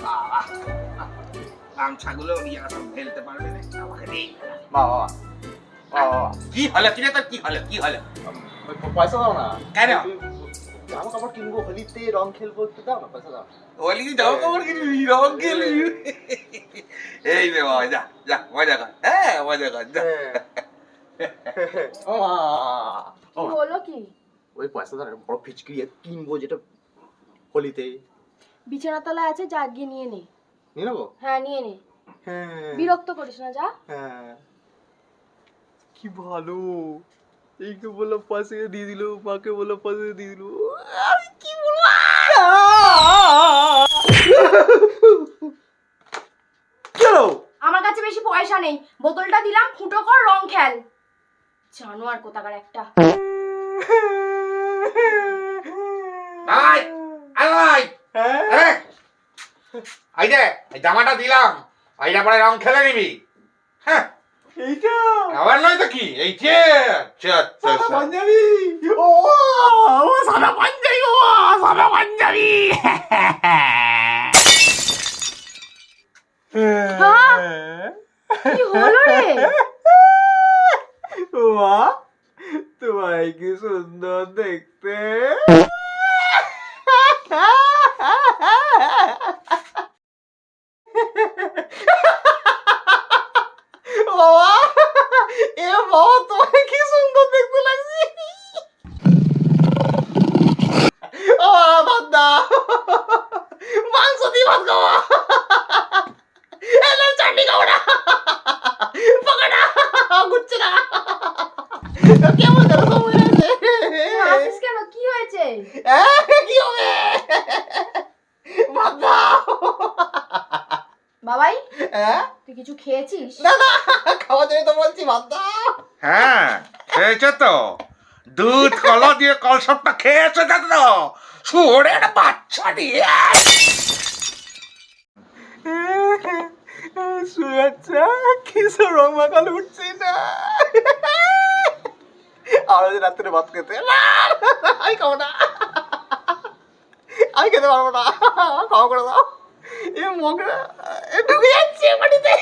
বাবা, গামছাগুলো নিয়ে সব ফেলতে পারবে না আমাকে নেই। বাবা বাবা কি হলো কিরে তোর, কি হলো কি হলো? পয়সা দাও না। কেন? জামা কাপড় কিনবো, হোলিতে রং খেলবো, একটু দাও না, পয়সা দাও। বলি জামা কাপড় কিনবি, রং খেলবি? এই রে বাবা, যা যা মজা কর, হ্যাঁ মজা কর যা। কি হলো কি? ওই পয়সা দাও না, বড় ফিচকিরি কিনবো যেটা হোলিতে। বিছানা তলায় আছে, যা গিয়ে নিয়ে নে। নিয়ে নেবো? হ্যাঁ নিয়ে নে, হ্যাঁ বিরক্ত করিস না, যা। হ্যাঁ। কি ভালো, এইকে বললো পাশে দিয়ে দিল, মাকে বললো পাশে দিয়ে দিল। আমি কি বলবো? চলো। আমার কাছে বেশি পয়সা নেই, বোতলটা দিলাম, ফুটো কর, রং খেল। জানোয়ার কোথাকার একটা। ভাই ভাই, হ্যাঁ এই যে এই জামাটা দিলাম, এইটা পরে রং খেলে নিবি। হ্যাঁ এইটা আবার নয় তো কি, এই যে সাদা পাঞ্জাবি। ও ও সাদা পাঞ্জাবি, ও সাদা পাঞ্জাবি। কি হলো রে? মা, তোমায় কি সুন্দর দেখতে। বাবা, এ বাবা, তোমায় কি সুন্দর দেখতে লাগছে। ও ভাত দাও, মাংস দিয়ে ভাত খাওয়া, এলাম চাটনি খাবো না, পকোড়া ঘুরছে না। কেমন যেন সব হয়ে আছে। হাসিস কেন, কি হয়েছে? কি হবে? ভাত দাও। বাবাই, হ্যাঁ? তুই কিছু খেয়েছিস? না না, খাওয়ার জন্য তো বলছি, ভাত দাও। হ্যাঁ খেয়েছে তো, দুধ কলা দিয়ে কলসবটা খেয়েছে তো, শুয়োরের বাচ্চা দিয়ে। শুয়েছে কিছু রং মাখাল উঠছে না। আমরা যে রাত্রে ভাত খেতে, আমি খাবো না, আমি খেতে পারবো না, খাওয়া করে দাও। এ মগরা ঢুকে যাচ্ছে মাটিতে,